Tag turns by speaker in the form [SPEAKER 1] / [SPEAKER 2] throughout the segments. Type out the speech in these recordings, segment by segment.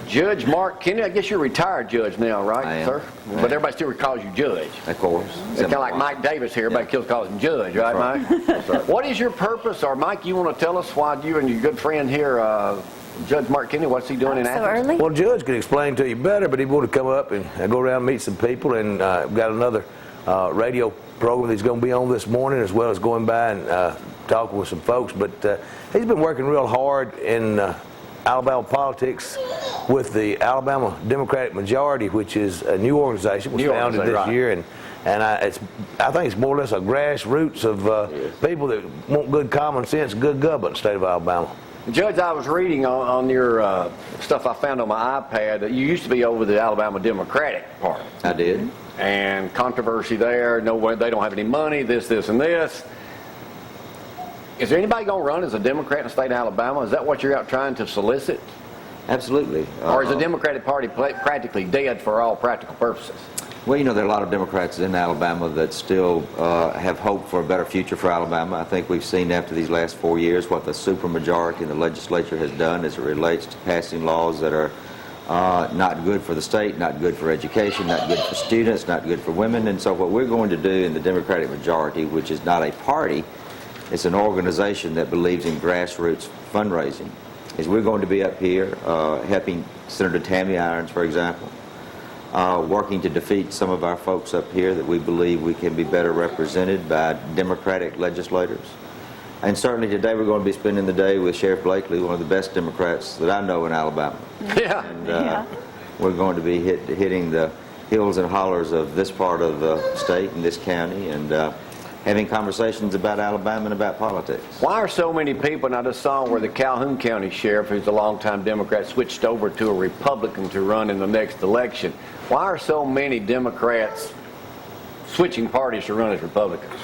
[SPEAKER 1] Judge Mark Kennedy, I guess you're a retired judge now, right,
[SPEAKER 2] I am.
[SPEAKER 1] sir? But everybody still calls you judge.
[SPEAKER 2] Of course.
[SPEAKER 1] It's kind of like Mike Davis here. Everybody still calls him judge, right, Mike?
[SPEAKER 2] That's right.
[SPEAKER 1] What is your purpose, or Mike, you want to tell us why you and your good friend here, Judge Mark Kennedy, what's he doing in Athens?
[SPEAKER 3] So early?
[SPEAKER 4] Well, Judge could explain to you better, but he wanted to come up and go around and meet some people, and got another radio program he's going to be on this morning, as well as going by and talking with some folks. But he's been working real hard in Alabama politics with the Alabama Democratic Majority, which is a new organization, was founded this year, and I think it's more or less a grassroots of people that want good common sense, good government in the state of Alabama.
[SPEAKER 1] Judge, I was reading on your stuff I found on my iPad that you used to be over the Alabama Democratic Party.
[SPEAKER 2] I did.
[SPEAKER 1] And controversy there, no way, they don't have any money, this, and this. Is there anybody going to run as a Democrat in the state of Alabama? Is that what you're out trying to solicit?
[SPEAKER 2] Absolutely.
[SPEAKER 1] Or is the Democratic Party practically dead for all practical purposes?
[SPEAKER 2] Well, you know, there are a lot of Democrats in Alabama that still have hope for a better future for Alabama. I think we've seen after these last 4 years what the supermajority in the legislature has done as it relates to passing laws that are not good for the state, not good for education, not good for students, not good for women. And so what we're going to do in the Democratic majority, which is not a party, it's an organization that believes in grassroots fundraising, is we're going to be up here helping Senator Tammy Irons, for example, working to defeat some of our folks up here that we believe we can be better represented by Democratic legislators. And certainly today we're going to be spending the day with Sheriff Blakely, one of the best Democrats that I know in Alabama.
[SPEAKER 1] Yeah.
[SPEAKER 2] And we're going to be hitting the hills and hollers of this part of the state and this county, and having conversations about Alabama and about politics.
[SPEAKER 1] Why are so many people, and I just saw where the Calhoun County Sheriff, who's a longtime Democrat, switched over to a Republican to run in the next election. Why are so many Democrats switching parties to run as Republicans?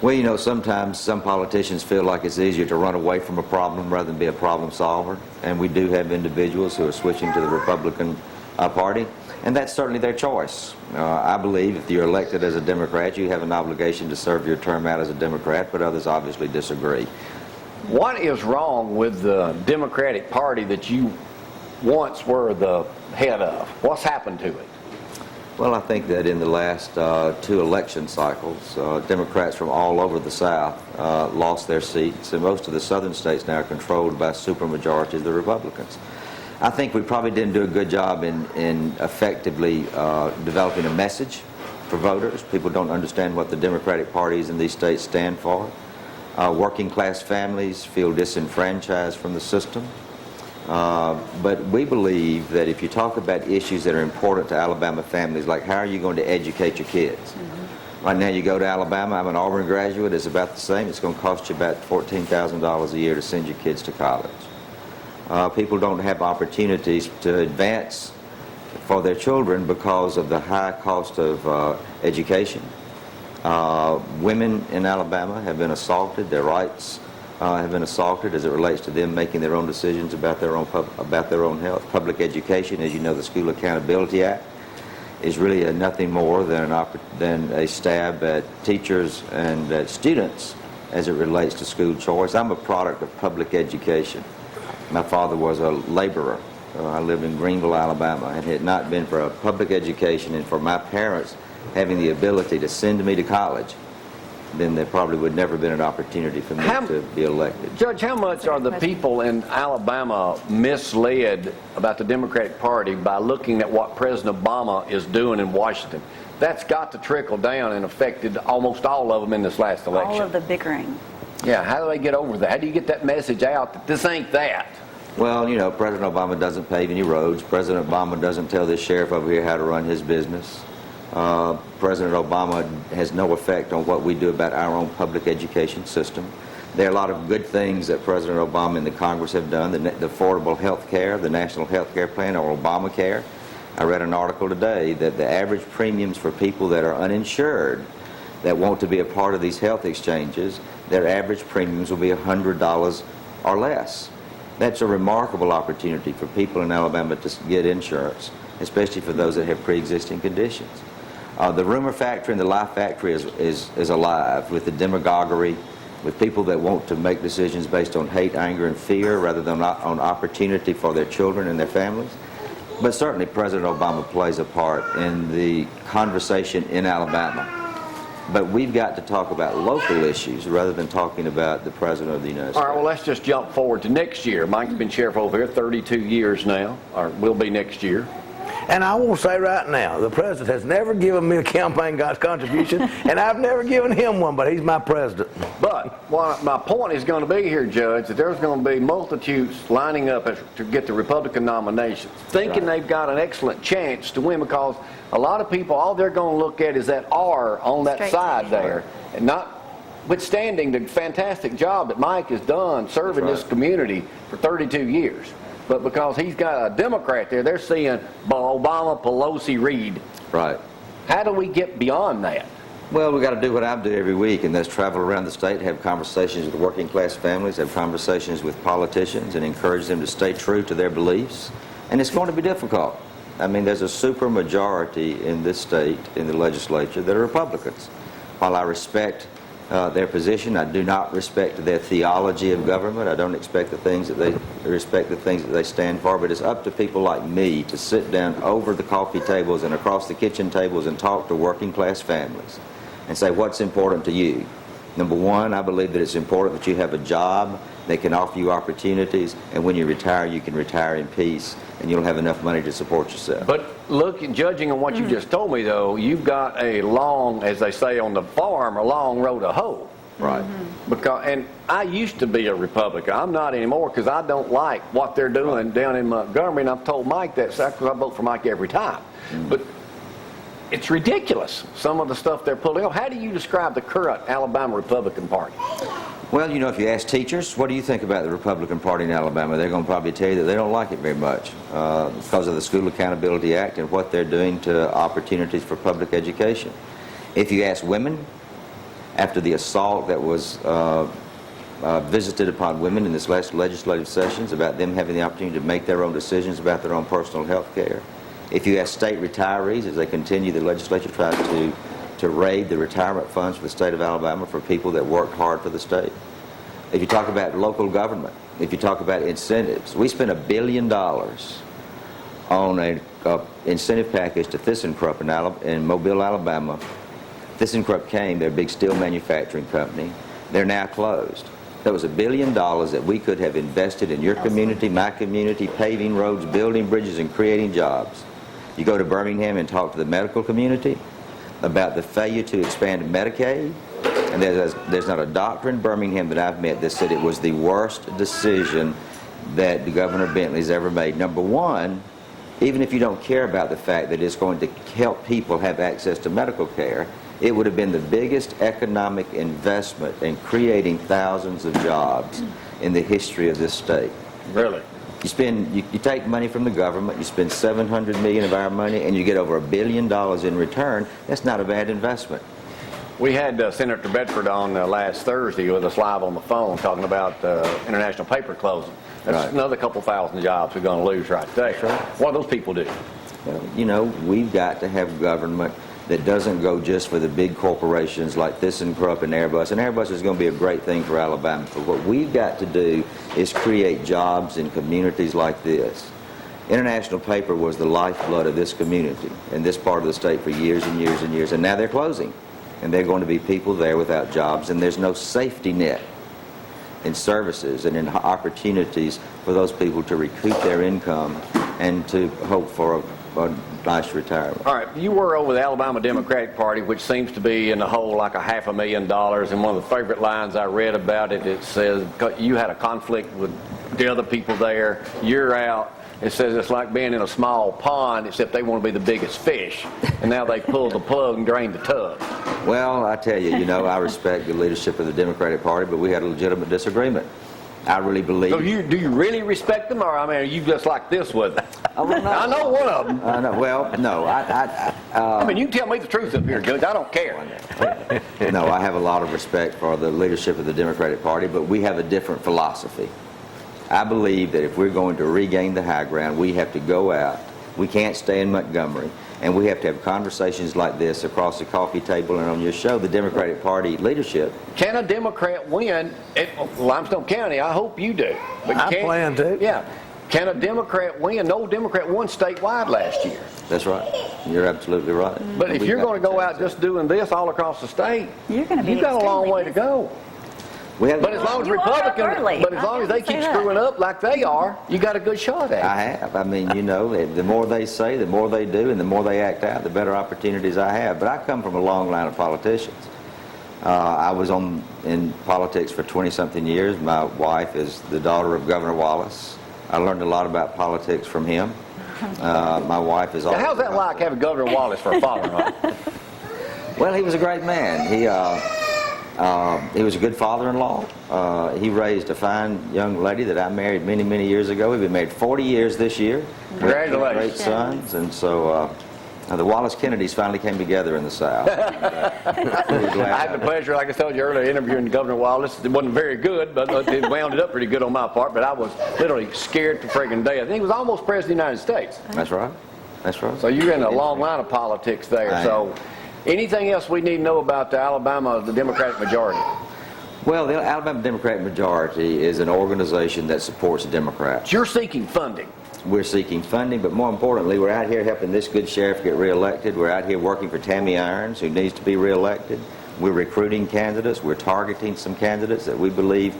[SPEAKER 2] Well, you know, sometimes some politicians feel like it's easier to run away from a problem rather than be a problem solver. And we do have individuals who are switching to the Republican Party. And that's certainly their choice. I believe if you're elected as a Democrat, you have an obligation to serve your term out as a Democrat, but others obviously disagree.
[SPEAKER 1] What is wrong with the Democratic Party that you once were the head of? What's happened to it?
[SPEAKER 2] Well, I think that in the last 2 election cycles, Democrats from all over the South lost their seats, and most of the southern states now are controlled by supermajorities of the Republicans. I think we probably didn't do a good job in effectively developing a message for voters. People don't understand what the Democratic parties in these states stand for. Working class families feel disenfranchised from the system. But we believe that if you talk about issues that are important to Alabama families, like how are you going to educate your kids? Mm-hmm. Right now you go to Alabama, I'm an Auburn graduate, it's about the same. It's going to cost you about $14,000 a year to send your kids to college. People don't have opportunities to advance for their children because of the high cost of education. Women in Alabama have been assaulted, their rights have been assaulted as it relates to them making their own decisions about their own health. Public education, as you know, the School Accountability Act is really nothing more than a stab at teachers and at students as it relates to school choice. I'm a product of public education. My father was a laborer. I lived in Greenville, Alabama, and had it not been for a public education and for my parents having the ability to send me to college, then there probably would never have been an opportunity for me to be elected.
[SPEAKER 1] Judge, how much are the people in Alabama misled about the Democratic Party by looking at what President Obama is doing in Washington? That's got to trickle down and affected almost all of them in this last election.
[SPEAKER 3] All of the bickering.
[SPEAKER 1] Yeah, how do they get over that? How do you get that message out that this ain't that?
[SPEAKER 2] Well, you know, President Obama doesn't pave any roads. President Obama doesn't tell this sheriff over here how to run his business. President Obama has no effect on what we do about our own public education system. There are a lot of good things that President Obama and the Congress have done. The affordable health care, the National Health Care Plan, or Obamacare. I read an article today that the average premiums for people that are uninsured that want to be a part of these health exchanges, their average premiums will be $100 or less. That's a remarkable opportunity for people in Alabama to get insurance, especially for those that have pre-existing conditions. The rumor factory and the lie factory is alive with the demagoguery with people that want to make decisions based on hate, anger, and fear rather than on opportunity for their children and their families. But certainly President Obama plays a part in the conversation in Alabama. But we've got to talk about local issues rather than talking about the President of the United States.
[SPEAKER 1] All right, well, let's just jump forward to next year. Mike's been sheriff over here 32 years now, or will be next year.
[SPEAKER 4] And I will say right now, the president has never given me a campaign contribution, and I've never given him one, but he's my president.
[SPEAKER 1] But my point is going to be here, Judge, that there's going to be multitudes lining up to get the Republican nominations, thinking they've got an excellent chance to win, because a lot of people, all they're going to look at is that R on that side there, and notwithstanding the fantastic job that Mike has done serving this community for 32 years. But because he's got a Democrat there, they're seeing Obama, Pelosi, Reid.
[SPEAKER 2] Right.
[SPEAKER 1] How do we get beyond that?
[SPEAKER 2] Well, we've got to do what I do every week, and that's travel around the state, have conversations with working class families, have conversations with politicians, and encourage them to stay true to their beliefs. And it's going to be difficult. I mean, there's a super majority in this state, in the legislature, that are Republicans. While I respect their position, I do not respect their theology of government. I don't respect the things that they stand for. But it's up to people like me to sit down over the coffee tables and across the kitchen tables and talk to working class families and say, what's important to you? Number one, I believe that it's important that you have a job that can offer you opportunities, and when you retire, you can retire in peace, and you'll have enough money to support yourself.
[SPEAKER 1] But judging on what you just told me, though, you've got a long, as they say on the farm, a long road to hoe.
[SPEAKER 2] Right.
[SPEAKER 1] And I used to be a Republican. I'm not anymore because I don't like what they're doing down in Montgomery, and I've told Mike that because I vote for Mike every time. But it's ridiculous, some of the stuff they're pulling off. How do you describe the current Alabama Republican Party?
[SPEAKER 2] Well, you know, if you ask teachers, what do you think about the Republican Party in Alabama? They're going to probably tell you that they don't like it very much because of the School Accountability Act and what they're doing to opportunities for public education. If you ask women, after the assault that was visited upon women in this last legislative sessions about them having the opportunity to make their own decisions about their own personal health care. If you ask state retirees, as they continue, the legislature tries to raid the retirement funds for the state of Alabama for people that worked hard for the state. If you talk about local government, if you talk about incentives, we spent $1 billion on an incentive package to ThyssenKrupp in Mobile, Alabama. ThyssenKrupp came, they're a big steel manufacturing company. They're now closed. That was $1 billion that we could have invested in your community, my community, paving roads, building bridges, and creating jobs. You go to Birmingham and talk to the medical community about the failure to expand Medicaid, and there's not a doctor in Birmingham that I've met that said it was the worst decision that Governor Bentley's ever made. Number one, even if you don't care about the fact that it's going to help people have access to medical care, it would have been the biggest economic investment in creating thousands of jobs in the history of this state.
[SPEAKER 1] Really?
[SPEAKER 2] You take money from the government, you spend $700 million of our money, and you get over $1 billion in return. That's not a bad investment.
[SPEAKER 1] We had Senator Bedford on last Thursday with us live on the phone talking about international paper closing. That's another couple thousand jobs we're going to lose right there. What do those people do?
[SPEAKER 2] Well, you know, we've got to have government that doesn't go just for the big corporations like ThyssenKrupp and Airbus. And Airbus is going to be a great thing for Alabama. But what we've got to do is create jobs in communities like this. International Paper was the lifeblood of this community in this part of the state for years and years and years. And now they're closing. And there are going to be people there without jobs. And there's no safety net in services and in opportunities for those people to recoup their income and to hope for a nice retirement.
[SPEAKER 1] All right, you were over the Alabama Democratic Party, which seems to be in the hole like $500,000. And one of the favorite lines I read about it, it says you had a conflict with the other people there. You're out. It says it's like being in a small pond, except they want to be the biggest fish. And now they pulled the plug and drained the tub.
[SPEAKER 2] Well, I tell you, I respect the leadership of the Democratic Party, but we had a legitimate disagreement. I really believe.
[SPEAKER 1] So do you really respect them, or I mean, are you just like this with them?
[SPEAKER 2] Oh, well, no.
[SPEAKER 1] I know one of them.
[SPEAKER 2] I know. Well, no.
[SPEAKER 1] I mean, you can tell me the truth up here, Judge. I don't care.
[SPEAKER 2] No, I have a lot of respect for the leadership of the Democratic Party, but we have a different philosophy. I believe that if we're going to regain the high ground, we have to go out. We can't stay in Montgomery. And we have to have conversations like this across the coffee table and on your show, the Democratic Party leadership.
[SPEAKER 1] Can a Democrat win at Limestone County? I hope you do. But
[SPEAKER 4] I plan to.
[SPEAKER 1] Yeah. Can a Democrat win? No Democrat won statewide last year.
[SPEAKER 2] That's right. You're absolutely right.
[SPEAKER 1] But if you're going to go out just doing this all across the state,
[SPEAKER 3] you've got
[SPEAKER 1] a long way to go. But as long as they keep screwing up like they are, you got a good shot at it.
[SPEAKER 2] I have. I mean, you know, the more they say, the more they do, and the more they act out, the better opportunities I have. But I come from a long line of politicians. I was in politics for 20-something years. My wife is the daughter of Governor Wallace. I learned a lot about politics from him. My wife is also...
[SPEAKER 1] How's that like, having Governor Wallace for a father?
[SPEAKER 2] Well, he was a great man. He was a good father-in-law. He raised a fine young lady that I married many, many years ago. We've been married 40 years this year.
[SPEAKER 1] Congratulations.
[SPEAKER 2] Great sons. And so the Wallace Kennedys finally came together in the South.
[SPEAKER 1] I had the pleasure, like I told you earlier, interviewing Governor Wallace. It wasn't very good, but it wound it up pretty good on my part. But I was literally scared to friggin' death. I think he was almost president of the United States.
[SPEAKER 2] That's right. That's right.
[SPEAKER 1] So you're in a long line of politics there. So anything else we need to know about the Democratic majority?
[SPEAKER 2] Well, the Alabama Democratic majority is an organization that supports Democrats.
[SPEAKER 1] You're seeking funding.
[SPEAKER 2] We're seeking funding, but more importantly, we're out here helping this good sheriff get reelected. We're out here working for Tammy Irons, who needs to be reelected. We're recruiting candidates. We're targeting some candidates that we believe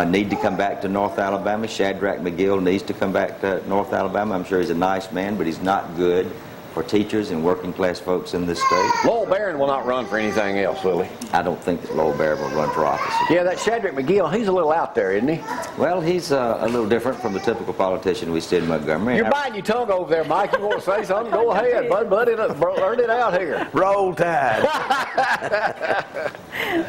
[SPEAKER 2] need to come back to North Alabama. Shadrach McGill needs to come back to North Alabama. I'm sure he's a nice man, but he's not good for teachers and working class folks in this state.
[SPEAKER 1] Lowell Barron will not run for anything else, will he?
[SPEAKER 2] I don't think that Lowell Barron will run for office.
[SPEAKER 1] Yeah, that Shadrach McGill, he's a little out there, isn't he?
[SPEAKER 2] Well, he's a little different from the typical politician we see in Montgomery.
[SPEAKER 1] You're biting your tongue over there, Mike. You want to say something? Go ahead, bud. Learn it out here.
[SPEAKER 4] Roll Tide.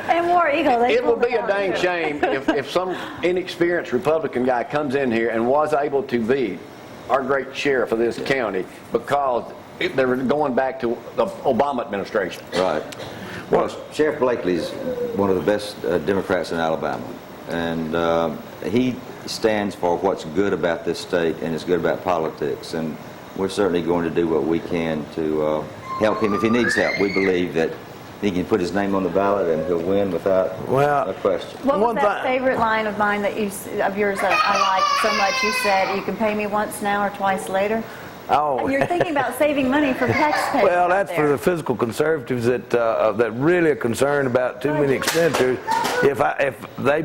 [SPEAKER 3] And War Eagle.
[SPEAKER 1] It will be a dang shame if some inexperienced Republican guy comes in here and was able to be our great sheriff of this county because they were going back to the Obama administration.
[SPEAKER 2] Right. Well, Sheriff Blakely's one of the best Democrats in Alabama, and he stands for what's good about this state and is good about politics, and we're certainly going to do what we can to help him if he needs help. We believe that he can put his name on the ballot and he'll win without a question.
[SPEAKER 3] What was that favorite line of mine of yours that I liked so much? You said, "You can pay me once now or twice later."
[SPEAKER 4] Oh.
[SPEAKER 3] You're thinking about saving money for taxpayers.
[SPEAKER 4] Well, that's for the fiscal conservatives that really are concerned about too many expenditures. If they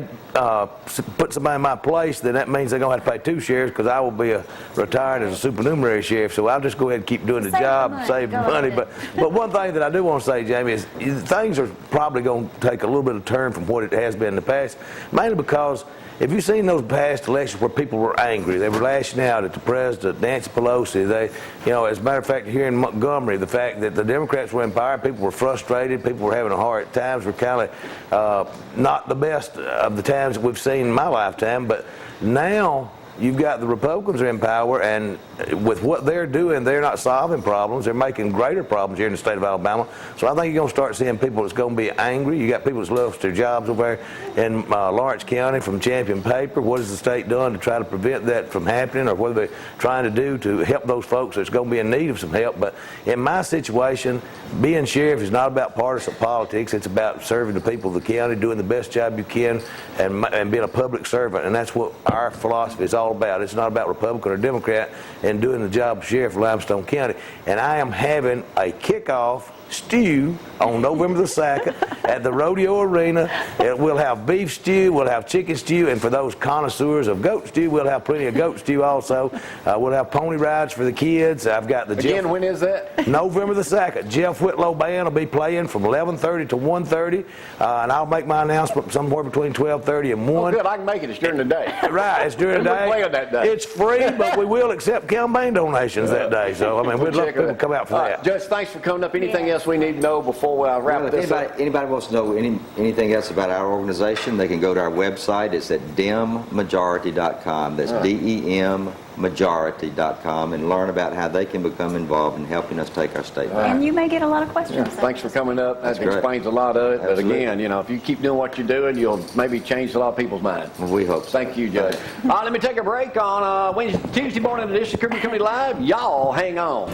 [SPEAKER 4] put somebody in my place, then that means they're going to have to pay two sheriffs because I will be retired as a supernumerary sheriff. So I'll just go ahead and keep doing the job and save money. But one thing that I do want to say, Jamie, is things are probably going to take a little bit of turn from what it has been in the past, mainly because if you've seen those past elections where people were angry, they were lashing out at the president, Nancy Pelosi. As a matter of fact, here in Montgomery, the fact that the Democrats were in power, people were frustrated, people were having a hard time. Were kind of not the best of the times that we've seen in my lifetime. But now you've got the Republicans are in power, and with what they're doing, they're not solving problems. They're making greater problems here in the state of Alabama. So I think you're going to start seeing people that's going to be angry. You got people that's lost their jobs over there in Lawrence County from Champion Paper. What has the state done to try to prevent that from happening, or what are they trying to do to help those folks that's going to be in need of some help? But in my situation, being sheriff is not about partisan politics. It's about serving the people of the county, doing the best job you can, and being a public servant. And that's what our philosophy is all about. It's not about Republican or Democrat and doing the job of sheriff of Limestone County. And I am having a kickoff stew on November the 2nd at the Rodeo Arena. We'll have beef stew, we'll have chicken stew, and for those connoisseurs of goat stew, we'll have plenty of goat stew also. We'll have pony rides for the kids. I've got the
[SPEAKER 1] Again, when is that?
[SPEAKER 2] November the 2nd. Jeff Whitlow Band will be playing from 11:30 to 1:30, and I'll make my announcement somewhere between 12:30 and 1.
[SPEAKER 1] Oh, good. I can make it. It's during the day.
[SPEAKER 2] Right, it's during the day.
[SPEAKER 1] We're playing that day.
[SPEAKER 2] It's free, but we will accept campaign donations that day. So, I mean, we'd love people to come out for that.
[SPEAKER 1] Judge, thanks for coming up. Anything else we need to know before we wrap this up?
[SPEAKER 2] Anybody wants to know anything else about our organization, they can go to our website. It's at demmajority.com. That's DEMmajority.com, and learn about how they can become involved in helping us take our state back.
[SPEAKER 3] And you may get a lot of questions.
[SPEAKER 1] Yeah, thanks for coming up. That
[SPEAKER 2] great.
[SPEAKER 1] explains a lot of it. But
[SPEAKER 2] Absolutely.
[SPEAKER 1] again, if you keep doing what you're doing, you'll maybe change a lot of people's minds.
[SPEAKER 2] Well, we hope so.
[SPEAKER 1] Thank you, Judge. All right, let me take a break on Tuesday morning edition of Criminal Comedy Live. Y'all hang on.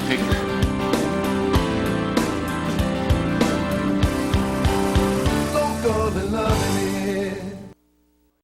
[SPEAKER 1] picture.